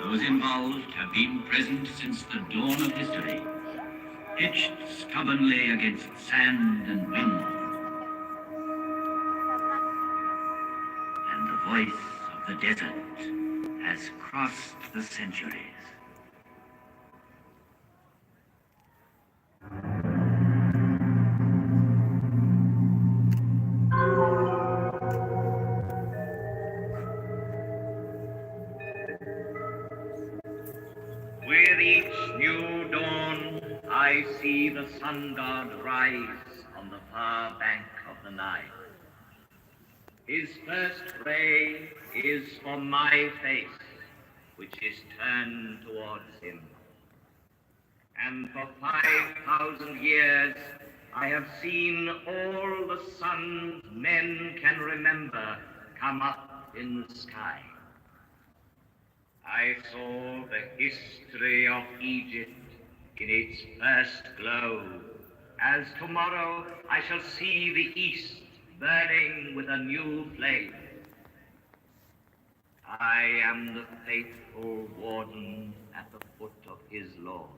Those involved have been present since the dawn of history, pitched stubbornly against sand and wind. And the voice of the desert has crossed the centuries. With each new dawn, I see the sun god rise on the far bank of the Nile. His first ray is for my face, which is turned towards him. And for 5,000 years, I have seen all the suns men can remember come up in the sky. I saw the history of Egypt in its first glow, as tomorrow I shall see the east burning with a new flame. I am the faithful warden at the foot of his Lord.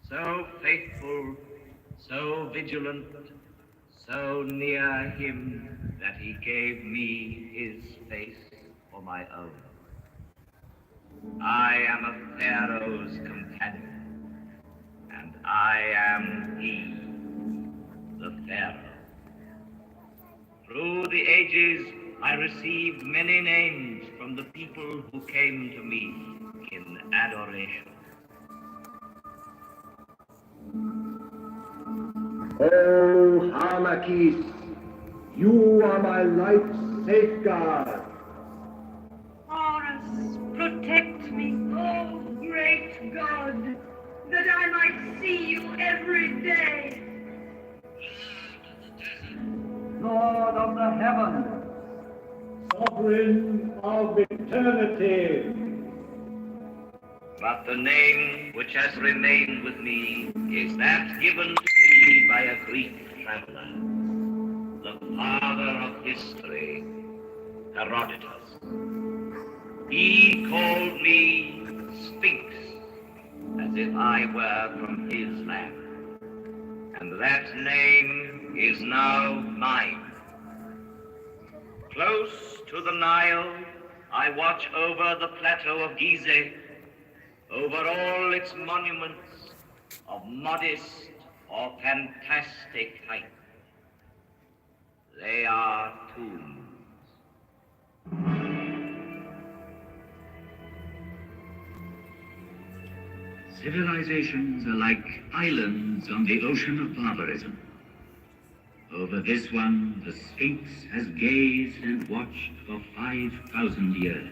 So faithful, so vigilant, so near him that he gave me his face for my own. I am a pharaoh's companion, and I am he, the pharaoh. Through the ages, I received many names from the people who came to me in adoration. O Harmakis, you are my life's safeguard. Horus, protect me, oh great God, that I might see you every day. Lord of the heavens, sovereign of eternity. But the name which has remained with me is that given to me by a Greek traveler, the father of history, Herodotus. He called me Sphinx, as if I were from his land. And that name is now mine. Close to the Nile, I watch over the Plateau of Gizeh, over all its monuments of modest or fantastic height. They are tombs. Civilizations are like islands on the ocean of barbarism. Over this one, the Sphinx has gazed and watched for 5,000 years.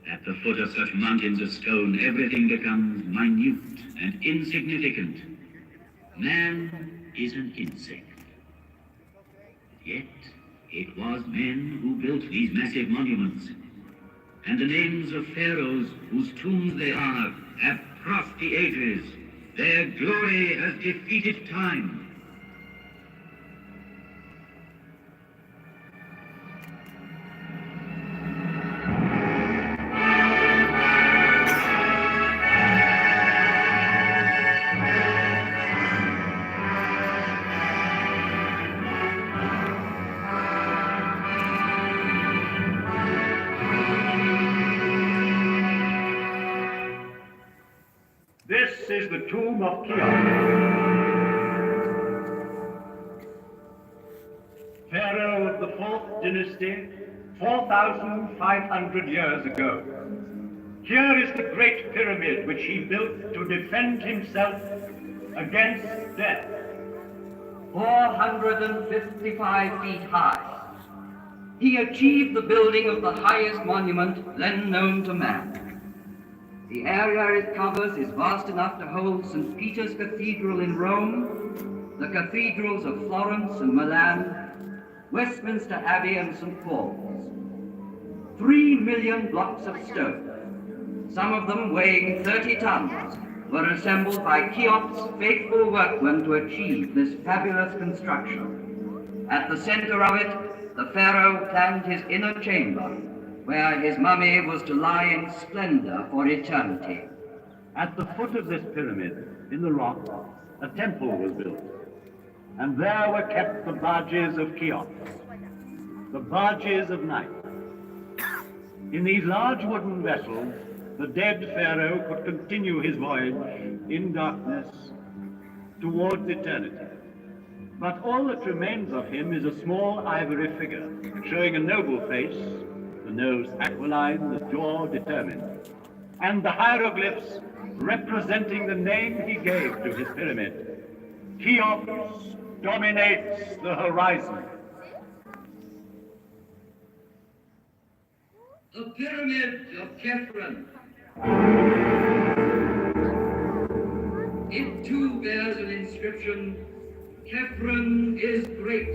At the foot of such mountains of stone, everything becomes minute and insignificant. Man is an insect. Yet, it was men who built these massive monuments. And the names of pharaohs whose tombs they are have crossed the ages. Their glory has defeated time. This is the tomb of Cheops, pharaoh of the 4th dynasty, 4,500 years ago. Here is the great pyramid which he built to defend himself against death. 455 feet high. He achieved the building of the highest monument then known to man. The area it covers is vast enough to hold St. Peter's Cathedral in Rome, the cathedrals of Florence and Milan, Westminster Abbey and St. Paul's. 3 million blocks of stone, some of them weighing 30 tons, were assembled by Cheops' faithful workmen to achieve this fabulous construction. At the center of it, the pharaoh planned his inner chamber, where his mummy was to lie in splendor for eternity. At the foot of this pyramid, in the rock, a temple was built, and there were kept the barges of Cheops, the barges of night. In these large wooden vessels, the dead pharaoh could continue his voyage in darkness towards eternity. But all that remains of him is a small ivory figure, showing a noble face, the nose aquiline, the jaw determined, and the hieroglyphs representing the name he gave to his pyramid. Cheops dominates the horizon. The Pyramid of Khephren. It too bears an inscription, Khephren is great.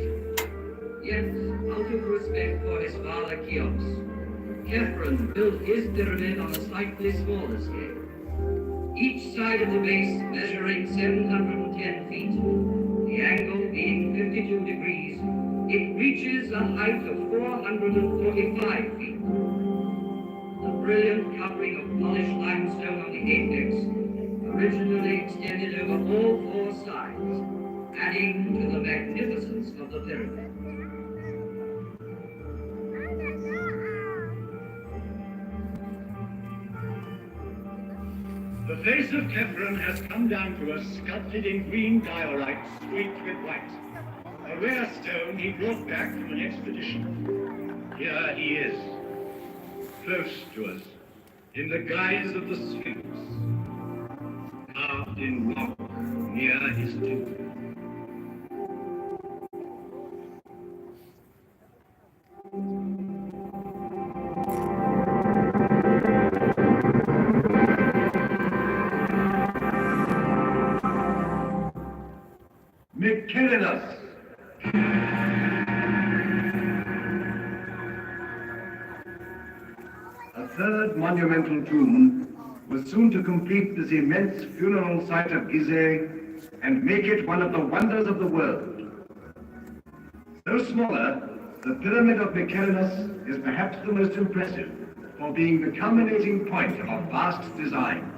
Yet, out of respect for his father Cheops, Khephren built his pyramid on a slightly smaller scale. Each side of the base measuring 710 feet, the angle being 52 degrees, it reaches a height of 445 feet. The brilliant covering of polished limestone on the apex originally extended over all four sides, adding to the magnificence of the pyramid. The face of Khephren has come down to us sculpted in green diorite streaked with white. A rare stone he brought back from an expedition. Here he is, close to us, in the guise of the Sphinx, carved in rock near his tomb. Mycerinus. A third monumental tomb was soon to complete this immense funeral site of Gizeh and make it one of the wonders of the world. Though smaller, the Pyramid of Mycerinus is perhaps the most impressive for being the culminating point of a vast design.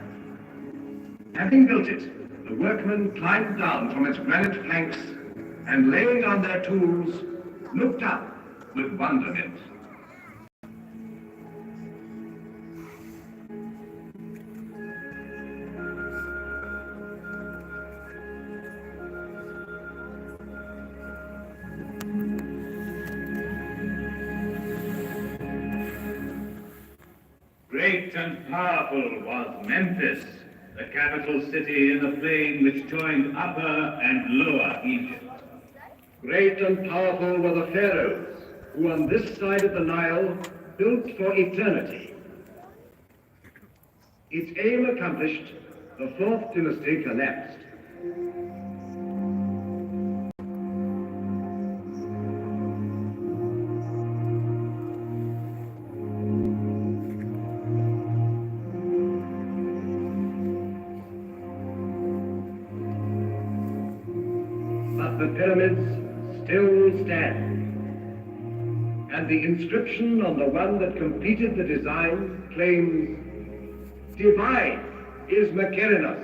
Having built it, the workmen climbed down from its granite flanks and, laying down their tools, looked up with wonderment. Great and powerful was Memphis, the capital city in the plain which joined Upper and Lower Egypt. Great and powerful were the pharaohs, who on this side of the Nile built for eternity. Its aim accomplished, the fourth dynasty collapsed. The pyramids still stand, and the inscription on the one that completed the design claims, "Divine is Mycerinus."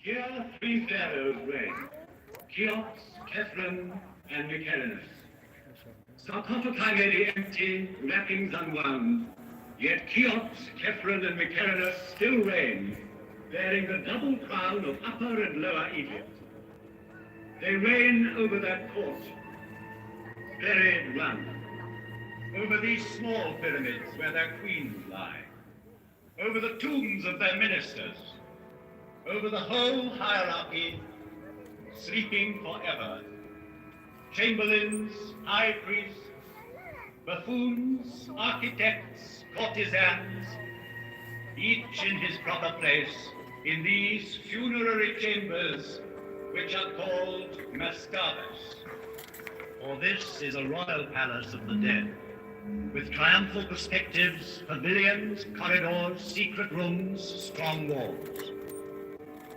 Here three pharaohs reigned, Cheops, Khephren, and Mycerinus. Sarcophagi lay empty, wrappings unwound, yet Cheops, Khephren, and Mycerinus still reign, bearing the double crown of Upper and Lower Egypt. They reign over that court, buried one, over these small pyramids where their queens lie, over the tombs of their ministers, over the whole hierarchy, sleeping forever. Chamberlains, high priests, buffoons, architects, courtesans, each in his proper place in these funerary chambers which are called mastabas. For this is a royal palace of the dead, with triumphal perspectives, pavilions, corridors, secret rooms, strong walls.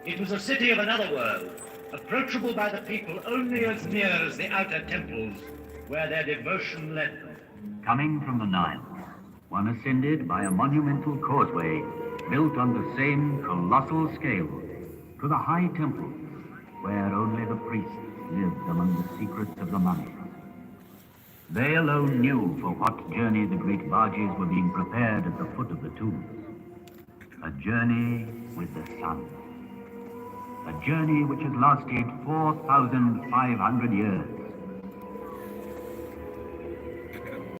It was a city of another world, approachable by the people only as near as the outer temples where their devotion led them. Coming from the Nile, one ascended by a monumental causeway built on the same colossal scale to the high temples where only the priests lived among the secrets of the mummies. They alone knew for what journey the great barges were being prepared at the foot of the tombs. A journey with the sun. A journey which has lasted 4,500 years.